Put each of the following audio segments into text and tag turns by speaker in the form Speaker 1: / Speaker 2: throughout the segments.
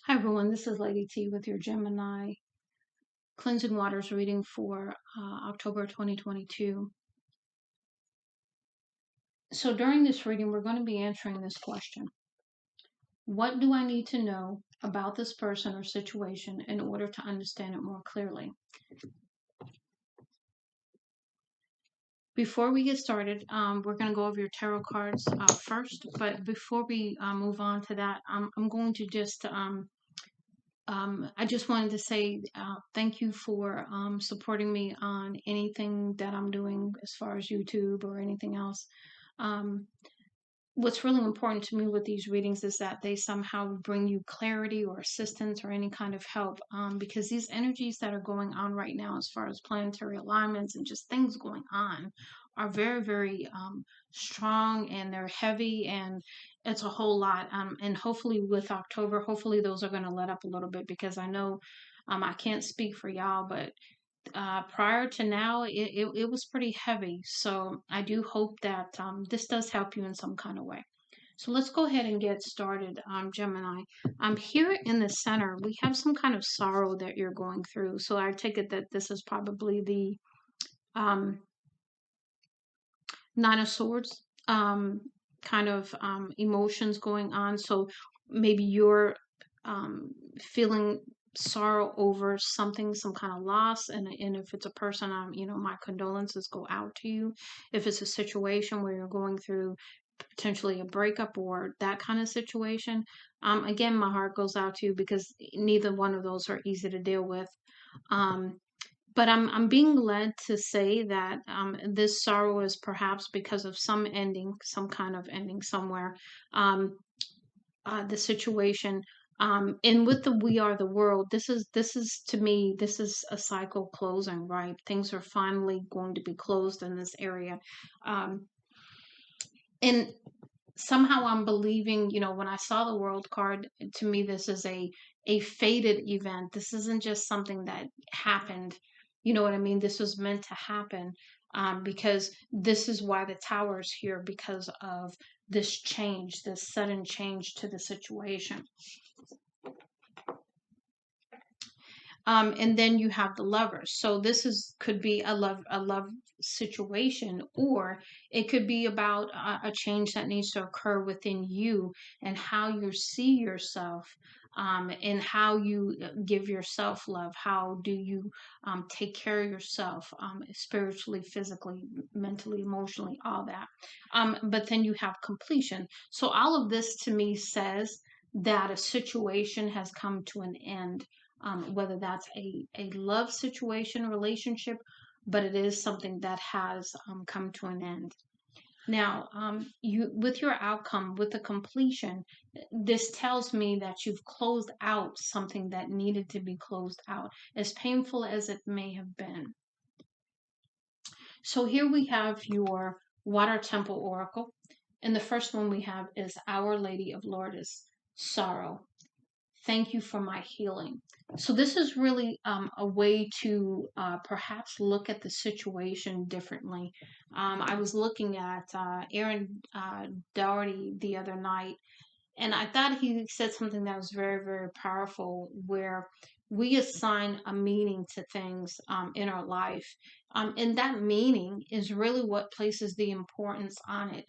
Speaker 1: Hi everyone, this is Lady T with your Gemini Cleansing Waters reading for October 2022. So during this reading, we're going to be answering this question. What do I need to know about this person or situation in order to understand it more clearly? Before we get started, we're going to go over your tarot cards first. But before we move on to that, I'm going to just I just wanted to say thank you for supporting me on anything that I'm doing as far as YouTube or anything else. Um, what's really important to me with these readings is that they somehow bring you clarity or assistance or any kind of help, because these energies that are going on right now, as far as planetary alignments and just things going on, are very, very strong, and they're heavy, and it's a whole lot. And hopefully with October, hopefully those are going to let up a little bit, because I know I can't speak for y'all, but prior to now, it was pretty heavy. So I do hope that this does help you in some kind of way. So let's go ahead and get started, Gemini. Here in the center, we have some kind of sorrow that you're going through. So I take it that this is probably the um, Nine of Swords kind of emotions going on. So maybe you're feeling sorrow over something, some kind of loss, and if it's a person, my condolences go out to you. If it's a situation where you're going through potentially a breakup or that kind of situation, again, my heart goes out to you, because neither one of those are easy to deal with. Um, but I'm being led to say that this sorrow is perhaps because of some ending, some kind of ending somewhere. Um, the situation, and with the We Are the World, this is to me, this is a cycle closing, right? Things are finally going to be closed in this area, um, and somehow I'm believing, when I saw the World card, to me this is a fated event. This isn't just something that happened. You know what I mean? This was meant to happen, because this is why the Tower is here, because of this change, this sudden change to the situation. And then you have the Lovers. So this is could be a love situation, or it could be about a change that needs to occur within you, and how you see yourself, and how you give yourself love. How do you take care of yourself, spiritually, physically, mentally, emotionally, all that. But then you have completion. So all of this to me says that a situation has come to an end, whether that's a love situation, relationship, but it is something that has come to an end. Now, you with your outcome, with the completion, this tells me that you've closed out something that needed to be closed out, as painful as it may have been. So here we have your Water Temple Oracle, and the first one we have is Our Lady of Lourdes, Sorrow. Thank you for my healing. So this is really a way to perhaps look at the situation differently. I was looking at Aaron Doherty the other night, and I thought he said something that was very, very powerful, where we assign a meaning to things in our life. And that meaning is really what places the importance on it.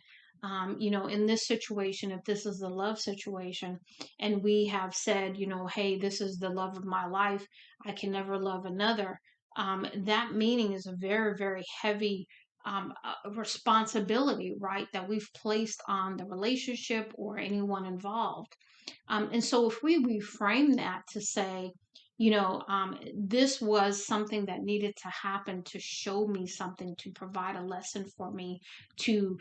Speaker 1: In this situation, if this is the love situation, and we have said, hey, this is the love of my life, I can never love another. That meaning is a very, very heavy responsibility, right, that we've placed on the relationship or anyone involved. And so if we reframe that to say, this was something that needed to happen to show me something, to provide a lesson for me, to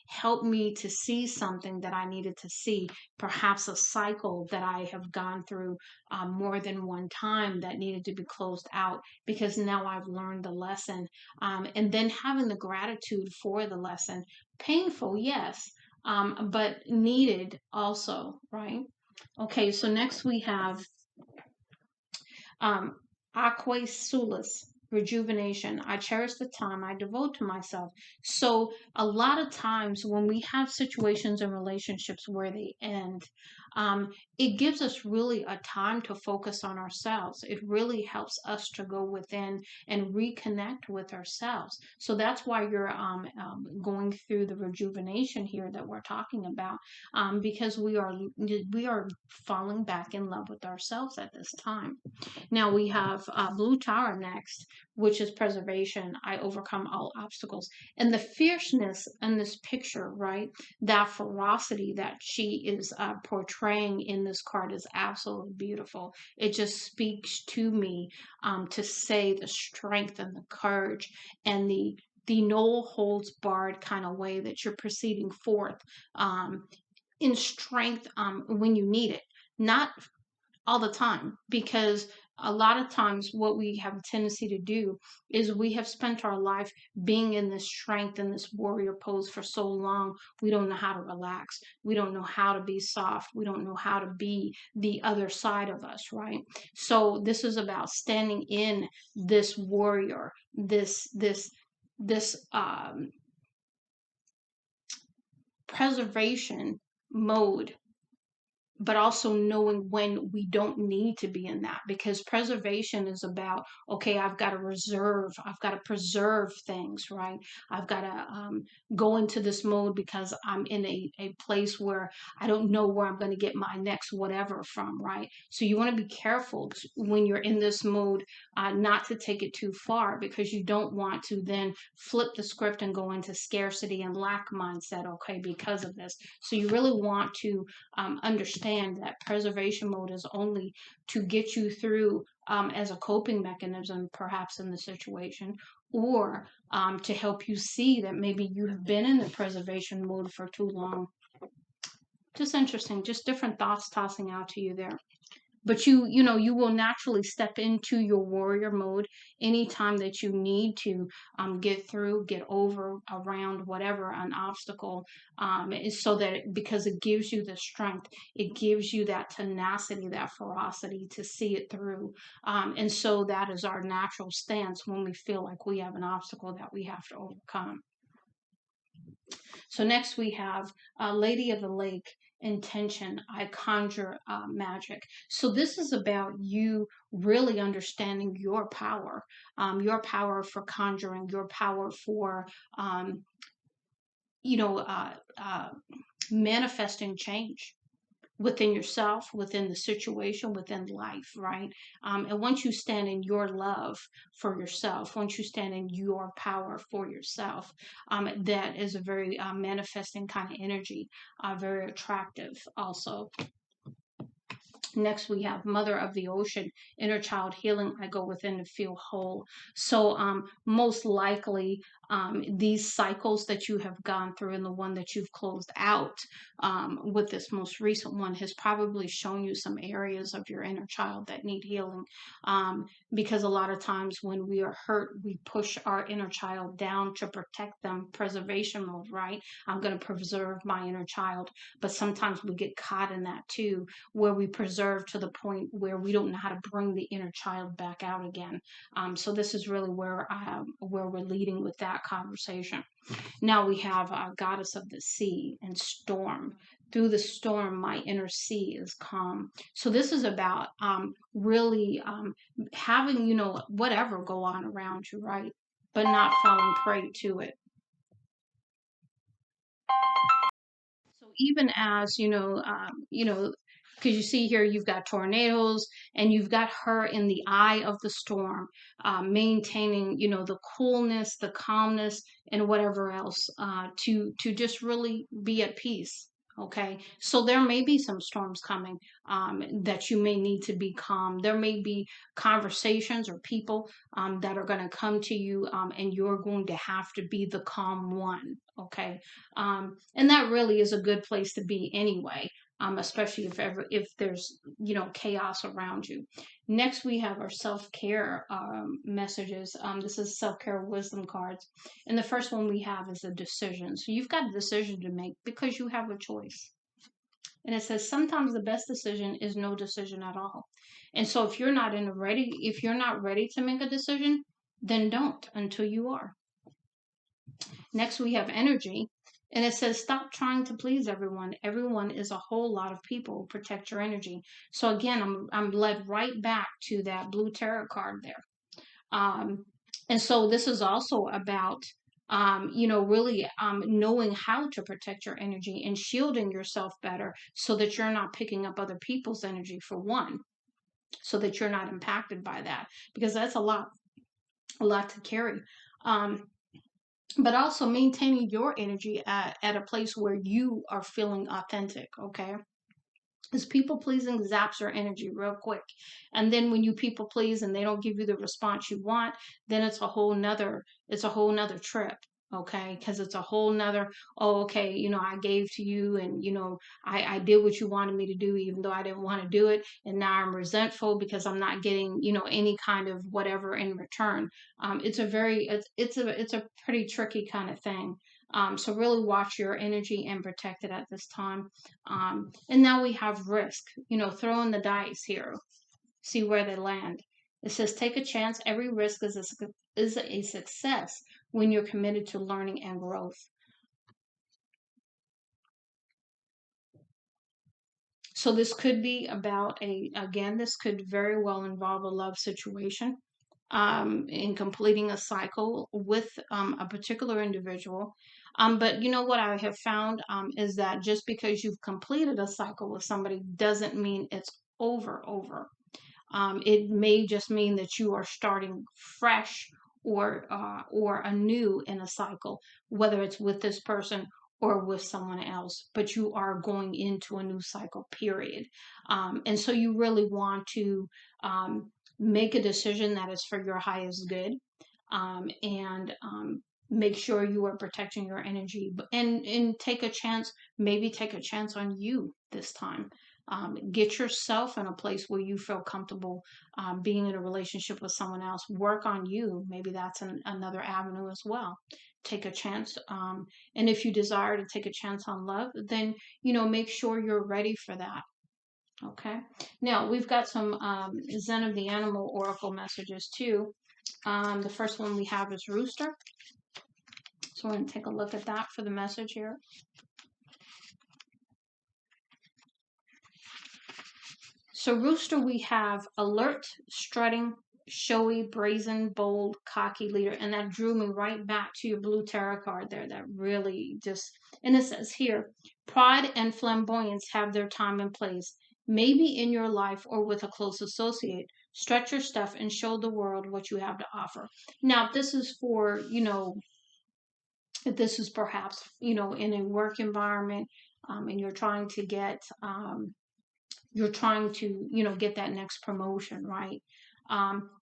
Speaker 1: help me to see something that I needed to see, perhaps a cycle that I have gone through more than one time that needed to be closed out, because now I've learned the lesson. And then having the gratitude for the lesson, painful, yes, but needed also, right? Okay, so next we have Aquae Sulis, rejuvenation. I cherish the time I devote to myself. So a lot of times when we have situations and relationships where they end, it gives us really a time to focus on ourselves. It really helps us to go within and reconnect with ourselves. So that's why you're going through the rejuvenation here that we're talking about, because we are falling back in love with ourselves at this time. Now we have Blue Tower next, which is preservation. I overcome all obstacles. And the fierceness in this picture, right? That ferocity that she is portraying in this card is absolutely beautiful. It just speaks to me, to say the strength and the courage and the no holds barred kind of way that you're proceeding forth, um, in strength, when you need it. Not all the time, because a lot of times what we have a tendency to do is we have spent our life being in this strength and this warrior pose for so long, we don't know how to relax, we don't know how to be soft, we don't know how to be the other side of us, right? So this is about standing in this warrior, this preservation mode, but also knowing when we don't need to be in that, because preservation is about, okay, I've got to reserve, I've got to preserve things, right? I've got to go into this mode because I'm in a place where I don't know where I'm going to get my next whatever from, right? So you want to be careful when you're in this mode, not to take it too far, because you don't want to then flip the script and go into scarcity and lack mindset, okay, because of this. So you really want to understand that preservation mode is only to get you through, as a coping mechanism, perhaps in the situation, or to help you see that maybe you have been in the preservation mode for too long. Just interesting, just different thoughts tossing out to you there. But you will naturally step into your warrior mode anytime that you need to get through, get over, around whatever an obstacle, is so that because it gives you the strength, it gives you that tenacity, that ferocity to see it through. And so that is our natural stance when we feel like we have an obstacle that we have to overcome. So next we have Lady of the Lake, intention. I conjure magic. So this is about you really understanding your power for conjuring, your power for um, you know uh, uh, manifesting change within yourself, within the situation, within life, right? And once you stand in your love for yourself, once you stand in your power for yourself, that is a very manifesting kind of energy, very attractive also. Next, we have Mother of the Ocean, inner child healing. I go within to feel whole. So, most likely, these cycles that you have gone through and the one that you've closed out, with this most recent one, has probably shown you some areas of your inner child that need healing. Because a lot of times when we are hurt, we push our inner child down to protect them, preservation mode, right? I'm going to preserve my inner child. But sometimes we get caught in that too, where we preserve to the point where we don't know how to bring the inner child back out again. So this is really where we're leading with that conversation. Now we have Goddess of the Sea and Storm. Through the storm, my inner sea is calm. So this is about really having, whatever go on around you, right? But not falling prey to it. So even as because you see here, you've got tornadoes, and you've got her in the eye of the storm, maintaining, the coolness, the calmness, and whatever else, to just really be at peace. Okay, so there may be some storms coming, that you may need to be calm. There may be conversations or people that are going to come to you, and you're going to have to be the calm one. Okay, and that really is a good place to be anyway, especially if there's chaos around you. Next, we have our self-care messages. This is self-care wisdom cards, and the first one we have is a decision. So you've got a decision to make because you have a choice. And it says sometimes the best decision is no decision at all. And so if you're not ready to make a decision, then don't until you are. Next, we have energy. And it says, stop trying to please everyone. Everyone is a whole lot of people. Protect your energy. So again, I'm led right back to that blue tarot card there. Um, and so this is also about, really knowing how to protect your energy and shielding yourself better so that you're not picking up other people's energy, for one, so that you're not impacted by that, because that's a lot to carry. Um, but also maintaining your energy at a place where you are feeling authentic, okay? Because people pleasing zaps your energy real quick. And then when you people please and they don't give you the response you want, then it's a whole nother trip. Okay, because it's a whole nother, oh, okay, I gave to you, and I did what you wanted me to do, even though I didn't want to do it, and now I'm resentful because I'm not getting, any kind of whatever in return. It's a pretty tricky kind of thing. So really watch your energy and protect it at this time. And now we have risk, throwing the dice here, see where they land. It says, take a chance. Every risk is a success when you're committed to learning and growth. So this could be about this could very well involve a love situation, in completing a cycle with a particular individual. But you know what I have found is that just because you've completed a cycle with somebody doesn't mean it's over. It may just mean that you are starting fresh or anew in a cycle, whether it's with this person or with someone else. But you are going into a new cycle, period. And so you really want to make a decision that is for your highest good, and make sure you are protecting your energy, and take a chance, maybe take a chance on you this time. Get yourself in a place where you feel comfortable being in a relationship with someone else. Work on you. Maybe that's another avenue as well. Take a chance. And if you desire to take a chance on love, then, make sure you're ready for that. Okay. Now we've got some Zen of the Animal Oracle messages too. The first one we have is Rooster. So we're going to take a look at that for the message here. So Rooster, we have alert, strutting, showy, brazen, bold, cocky leader. And that drew me right back to your blue tarot card there. That really just, and it says here, pride and flamboyance have their time and place. Maybe in your life or with a close associate. Stretch your stuff and show the world what you have to offer. Now, if this is for, if this is perhaps, in a work environment, and you're trying to, get that next promotion, right?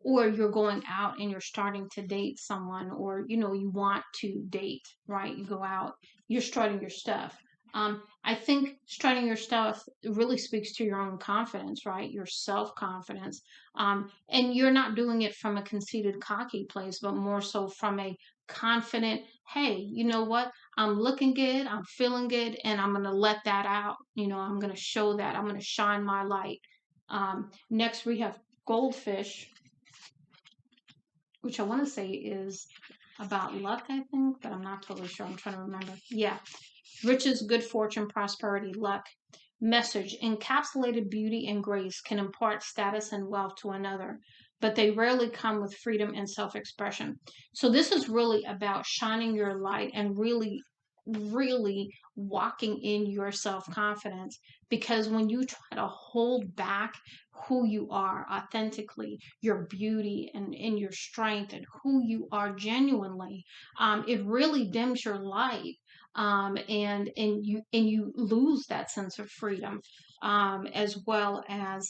Speaker 1: Or you're going out and you're starting to date someone, or, you want to date, right? You go out, you're strutting your stuff. I think strutting your stuff really speaks to your own confidence, right? Your self confidence. And you're not doing it from a conceited, cocky place, but more so from a confident, hey, you know what? I'm looking good, I'm feeling good, and I'm going to let that out. I'm going to show that. I'm going to shine my light. Next, we have Goldfish, which I want to say is about luck, I think, but I'm not totally sure. I'm trying to remember. Yeah. Riches, good fortune, prosperity, luck. Message, encapsulated beauty and grace can impart status and wealth to another, but they rarely come with freedom and self expression. So, this is really about shining your light and really, really walking in your self confidence. Because when you try to hold back who you are authentically, your beauty and your strength, and who you are genuinely, it really dims your light. And you lose that sense of freedom, as well as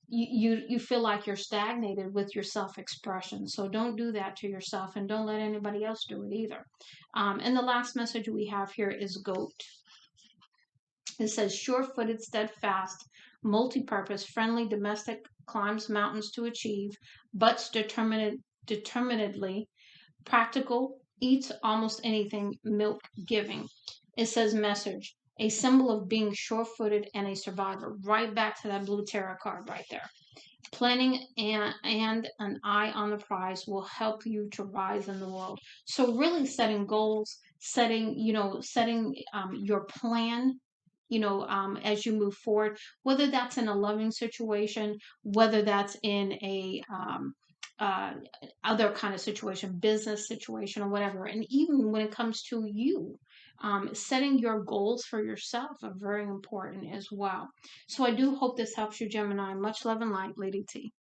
Speaker 1: you feel like you're stagnated with your self-expression. So don't do that to yourself, and don't let anybody else do it either. And the last message we have here is Goat. It says, sure-footed, steadfast, multi-purpose, friendly, domestic, climbs mountains to achieve, butts determinedly, practical, eats almost anything, milk giving. It says message, a symbol of being sure footed and a survivor. Right back to that blue tarot card right there. Planning and an eye on the prize will help you to rise in the world. So, really setting goals, setting your plan, as you move forward, whether that's in a loving situation, whether that's in a uh, other kind of situation, business situation, or whatever. And even when it comes to you, setting your goals for yourself are very important as well. So I do hope this helps you, Gemini. Much love and light, Lady T.